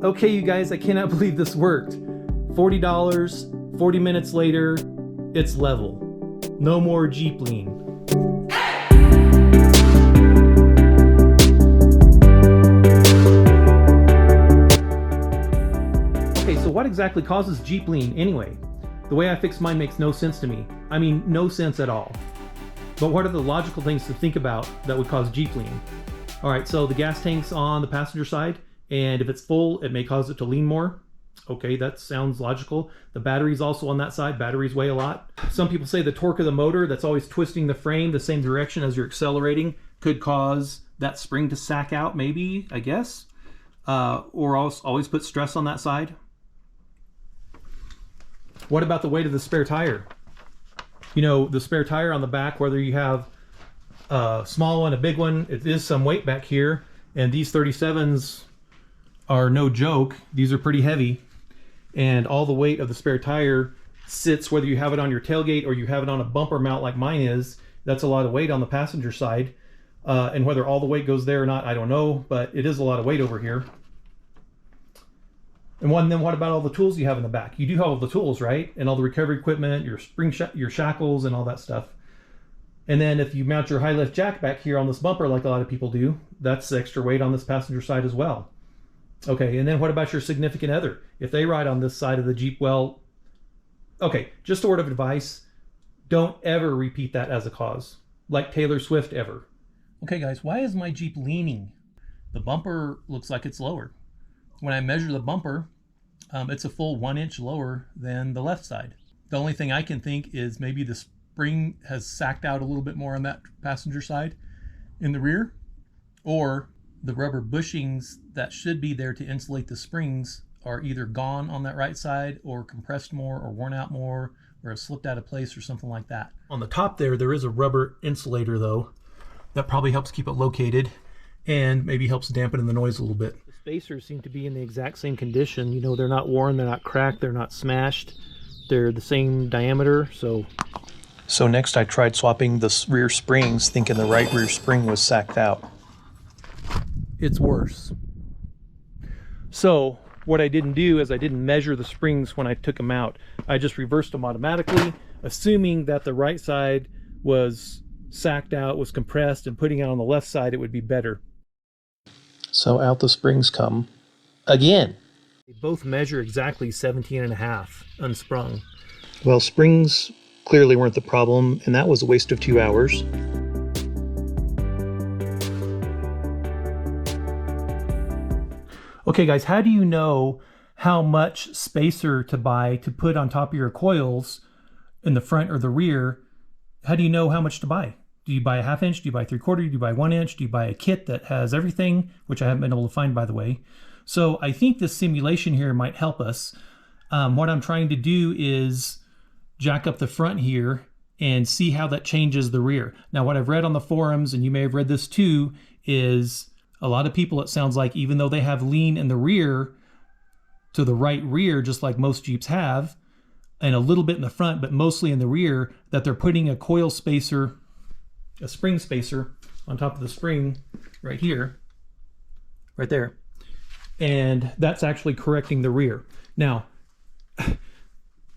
Okay, you guys, I cannot believe this worked. $40, 40 minutes later, it's level. No more Jeep lean. Okay, so what exactly causes Jeep lean anyway? The way I fixed mine makes no sense to me. I mean, no sense at all. But what are the logical things to think about that would cause Jeep lean? All right, so the gas tank's on the passenger side, and if it's full, it may cause it to lean more. Okay, that sounds logical. The battery's also on that side. Batteries weigh a lot. Some people say the torque of the motor that's always twisting the frame the same direction as you're accelerating could cause that spring to sack out, maybe, I guess. Or always put stress on that side. What about the weight of the spare tire? You know, the spare tire on the back, whether you have a small one, a big one, it is some weight back here. And these 37s are no joke. These are pretty heavy. And all the weight of the spare tire sits, whether you have it on your tailgate or you have it on a bumper mount like mine is. That's a lot of weight on the passenger side. And whether all the weight goes there or not, I don't know, but it is a lot of weight over here. And then what about all the tools you have in the back? You do have all the tools, right? And all the recovery equipment, your your shackles and all that stuff. And then if you mount your high lift jack back here on this bumper like a lot of people do, that's extra weight on this passenger side as well. Okay, and then what about your significant other? If they ride on this side of the Jeep, well, okay, just a word of advice, don't ever repeat that as a cause, like Taylor Swift ever. Okay guys, why is my Jeep leaning? The bumper looks like it's lower. When I measure the bumper, it's a full 1 inch lower than the left side. The only thing I can think is maybe the spring has sacked out a little bit more on that passenger side in the rear, or the rubber bushings that should be there to insulate the springs are either gone on that right side or compressed more or worn out more or have slipped out of place or something like that. On the top there is a rubber insulator though. That probably helps keep it located and maybe helps dampen the noise a little bit. The spacers seem to be in the exact same condition. You know, they're not worn, they're not cracked, they're not smashed. They're the same diameter, so next I tried swapping the rear springs, thinking the right rear spring was sacked out. It's worse. So what I didn't do is I didn't measure the springs when I took them out. I just reversed them automatically, assuming that the right side was sacked out, was compressed, and putting it on the left side it would be better. So out the springs come again. They both measure exactly 17.5 unsprung. Well, springs clearly weren't the problem, and that was a waste of 2 hours. Okay guys, how do you know how much spacer to buy to put on top of your coils in the front or the rear? How do you know how much to buy? Do you buy a 1/2 inch? Do you buy 3/4? Do you buy 1 inch? Do you buy a kit that has everything, which I haven't been able to find, by the way? So I think this simulation here might help us. What I'm trying to do is jack up the front here and see how that changes the rear. Now what I've read on the forums, and you may have read this too, is a lot of people, it sounds like, even though they have lean in the rear, to the right rear, just like most Jeeps have, and a little bit in the front, but mostly in the rear, that they're putting a coil spacer, a spring spacer on top of the spring right here, right there. And that's actually correcting the rear. Now,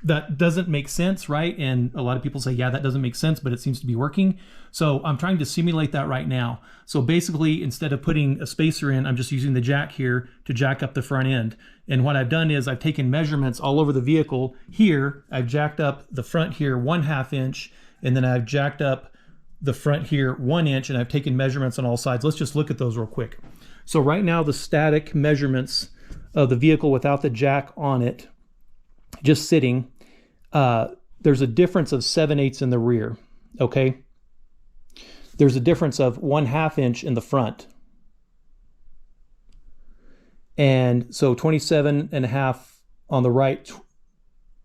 that doesn't make sense, right? And a lot of people say, yeah, that doesn't make sense, but it seems to be working. So I'm trying to simulate that right now. So basically, instead of putting a spacer in, I'm just using the jack here to jack up the front end. And what I've done is I've taken measurements all over the vehicle. Here, I've jacked up the front here 1/2 inch, and then I've jacked up the front here 1 inch, and I've taken measurements on all sides. Let's just look at those real quick. So right now, the static measurements of the vehicle without the jack on it, just sitting, there's a difference of 7/8 in the rear, okay? There's a difference of 1/2 inch in the front. And so 27.5 on the right,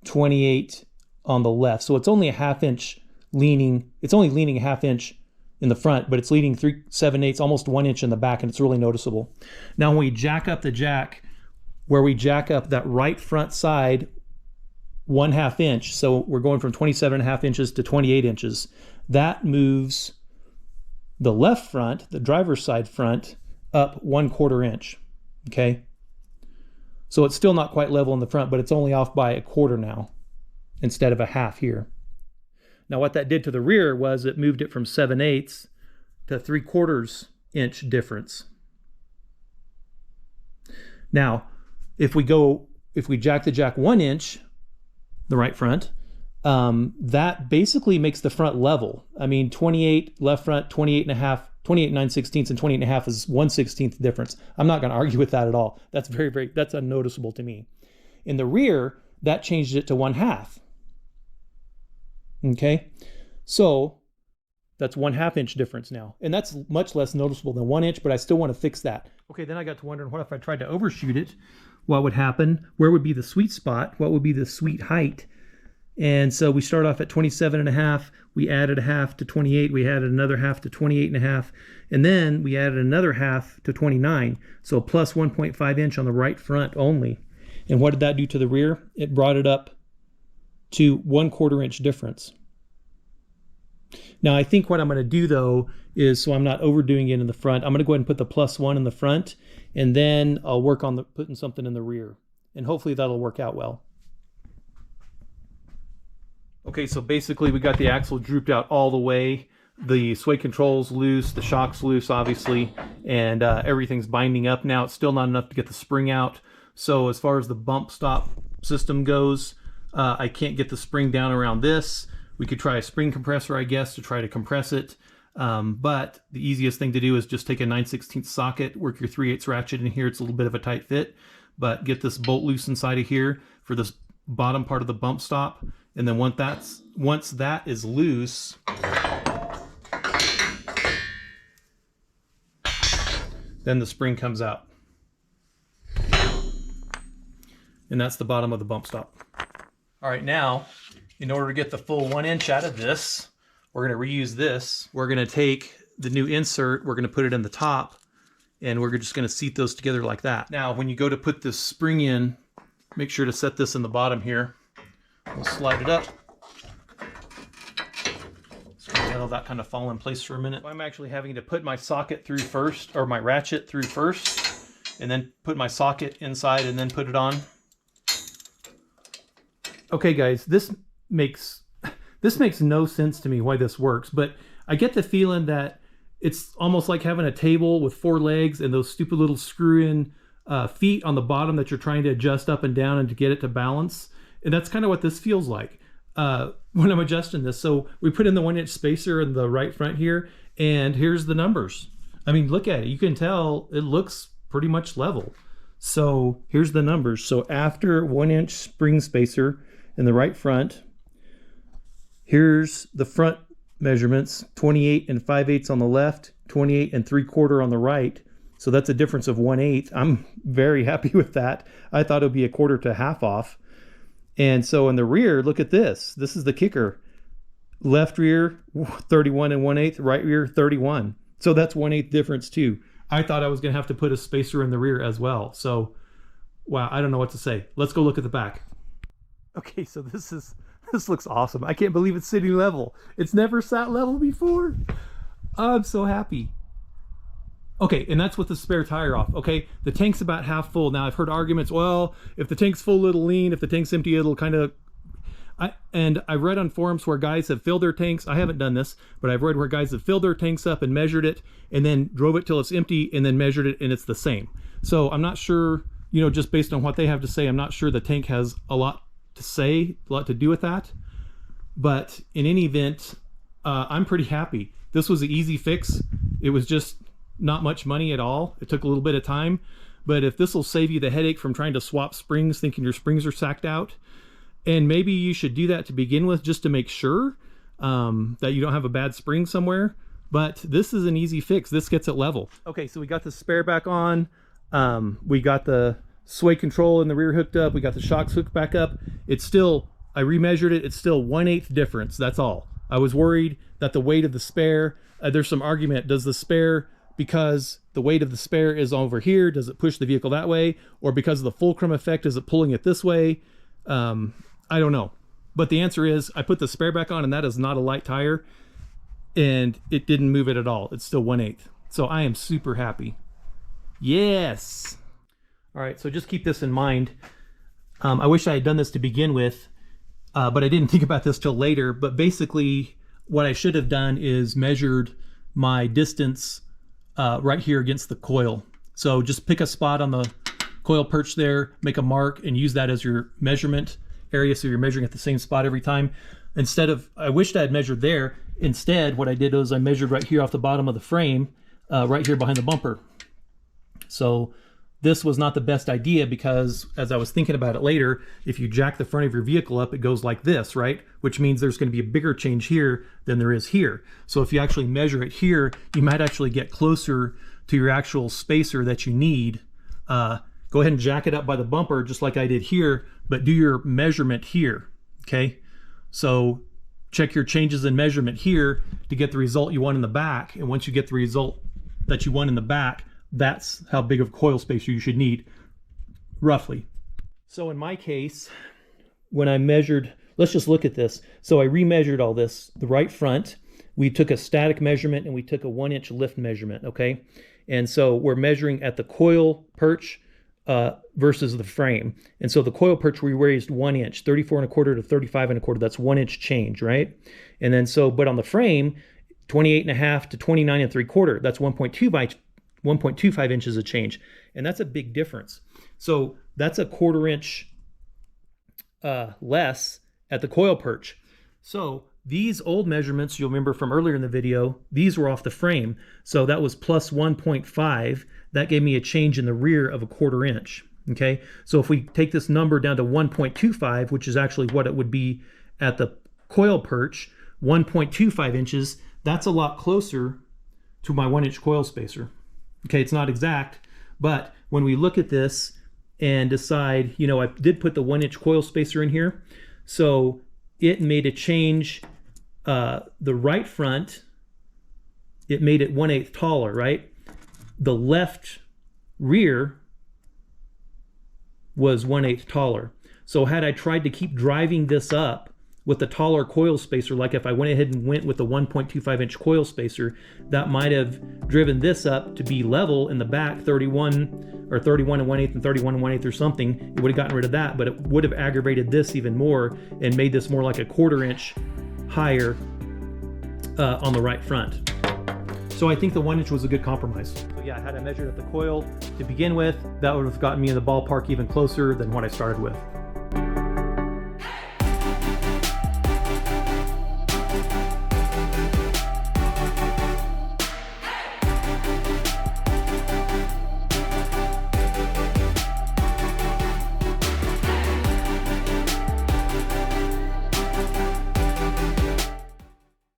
28 on the left. So it's only a 1/2 inch leaning. It's only leaning a 1/2 inch in the front, but it's leaning 3/7/8, almost 1 inch in the back, and it's really noticeable. Now when we jack up the jack, where we jack up that right front side 1/2 inch, so we're going from 27.5 inches to 28 inches, that moves the left front, the driver's side front, up 1/4 inch, okay? So it's still not quite level in the front, but it's only off by 1/4 now instead of 1/2 here. Now what that did to the rear was it moved it from 7/8 to 3/4 inch difference. Now, if we jack the jack 1 inch, the right front, that basically makes the front level. I mean, 28 left front, 28.5, 28 9/16 and 28.5 is 1/16 difference. I'm not going to argue with that at all. That's that's unnoticeable to me. In the rear, that changed it to 1/2. Okay, so that's 1/2 inch difference now. And that's much less noticeable than 1 inch, but I still want to fix that. Okay, then I got to wondering, what if I tried to overshoot it? What would happen? Where would be the sweet spot? What would be the sweet height? And so we start off at 27.5. We added 1/2 to 28. We added another 1/2 to 28.5. And then we added another 1/2 to 29. So plus 1.5 inch on the right front only. And what did that do to the rear? It brought it up to 1/4 inch difference. Now I think what I'm going to do though is, so I'm not overdoing it in the front, I'm going to go ahead and put the +1 in the front, and then I'll work on putting something in the rear. And hopefully that'll work out well. Okay, so basically we got the axle drooped out all the way. The sway control's loose, the shock's loose obviously, and everything's binding up now. It's still not enough to get the spring out. So as far as the bump stop system goes, I can't get the spring down around this. We could try a spring compressor, I guess, to try to compress it. But the easiest thing to do is just take a 9/16 socket, work your 3/8 ratchet in here. It's a little bit of a tight fit, but get this bolt loose inside of here for this bottom part of the bump stop. And then once that is loose, then the spring comes out. And that's the bottom of the bump stop. All right, now, in order to get the full 1 inch out of this, we're going to reuse this. We're going to take the new insert, we're going to put it in the top, and we're just going to seat those together like that. Now, when you go to put this spring in, make sure to set this in the bottom here. We'll slide it up. So let that kind of fall in place for a minute. I'm actually having to put my socket through first, or my ratchet through first, and then put my socket inside and then put it on. Okay guys, this makes no sense to me why this works, but I get the feeling that it's almost like having a table with 4 legs and those stupid little screw-in feet on the bottom that you're trying to adjust up and down and to get it to balance. And that's kind of what this feels like when I'm adjusting this. So we put in the 1 inch spacer in the right front here, and here's the numbers. I mean, look at it. You can tell it looks pretty much level. So here's the numbers. So after 1 inch spring spacer in the right front, here's the front measurements: 28 5/8 on the left, 28 3/4 on the right. So that's a difference of 1/8. I'm very happy with that. I thought it would be 1/4 to 1/2 off. And so in the rear, look at this. This is the kicker. Left rear, 31 1/8, right rear, 31. So that's 1/8 difference too. I thought I was going to have to put a spacer in the rear as well. So, wow, I don't know what to say. Let's go look at the back. Okay, so this looks awesome. I can't believe it's sitting level. It's never sat level before. I'm so happy. Okay, and that's with the spare tire off. Okay, the tank's about half full. Now I've heard arguments, well, if the tank's full, it'll lean. If the tank's empty, it'll kind of... And I've read on forums where guys have filled their tanks. I haven't done this, but I've read where guys have filled their tanks up and measured it and then drove it till it's empty and then measured it and it's the same. So I'm not sure, you know, just based on what they have to say, I'm not sure the tank has a lot to say, a lot to do with that. But in any event, I'm pretty happy. This was an easy fix. It was just not much money at all. It took a little bit of time. But if this will save you the headache from trying to swap springs, thinking your springs are sacked out, and maybe you should do that to begin with just to make sure that you don't have a bad spring somewhere. But this is an easy fix. This gets it level. Okay, so we got the spare back on. We got the sway control in the rear hooked up. We got the shocks hooked back up. It's still, I remeasured it. It's still 1/8 difference. That's all. I was worried that the weight of the spare, there's some argument. Does the spare, because the weight of the spare is over here, does it push the vehicle that way? Or because of the fulcrum effect, is it pulling it this way? I don't know. But the answer is I put the spare back on and that is not a light tire and it didn't move it at all. It's still 1/8. So I am super happy. Yes. All right, so just keep this in mind. I wish I had done this to begin with, but I didn't think about this till later. But basically, what I should have done is measured my distance right here against the coil. So just pick a spot on the coil perch there, make a mark, and use that as your measurement area, so you're measuring at the same spot every time. Instead of, I wished I had measured there. Instead, what I did was I measured right here off the bottom of the frame, right here behind the bumper. So this was not the best idea, because as I was thinking about it later, if you jack the front of your vehicle up, it goes like this, right? Which means there's going to be a bigger change here than there is here. So if you actually measure it here, you might actually get closer to your actual spacer that you need. Go ahead and jack it up by the bumper just like I did here, but do your measurement here, okay? So check your changes in measurement here to get the result you want in the back. And once you get the result that you want in the back, that's how big of coil spacer you should need, roughly. So in my case, when I measured, let's just look at this. So I remeasured all this, the right front. We took a static measurement and we took a 1-inch lift measurement, okay? And so we're measuring at the coil perch versus the frame. And so the coil perch, we raised 1 inch, 34¼ to 35¼ that's 1 inch change, right? And then so, but on the frame, 28½ to 29¾ that's 1.25 inches of change. And that's a big difference. So that's a 1/4 inch less at the coil perch. So these old measurements, you'll remember from earlier in the video, these were off the frame. So that was plus 1.5. That gave me a change in the rear of a 1/4 inch. Okay, so if we take this number down to 1.25, which is actually what it would be at the coil perch, 1.25 inches, that's a lot closer to my 1-inch coil spacer. Okay, it's not exact, but when we look at this and decide, you know, I did put the 1-inch coil spacer in here, so it made a change. The right front, it made it 1/8 taller, right? The left rear was 1/8 taller. So had I tried to keep driving this up with the taller coil spacer, like if I went ahead and went with the 1.25 inch coil spacer, that might have driven this up to be level in the back, 31 or 31 1/8 and 31 1/8 or something. It would have gotten rid of that, but it would have aggravated this even more and made this more like a 1/4 inch higher on the right front. So I think the 1 inch was a good compromise. So yeah, had I measured at the coil to begin with, that would have gotten me in the ballpark even closer than what I started with.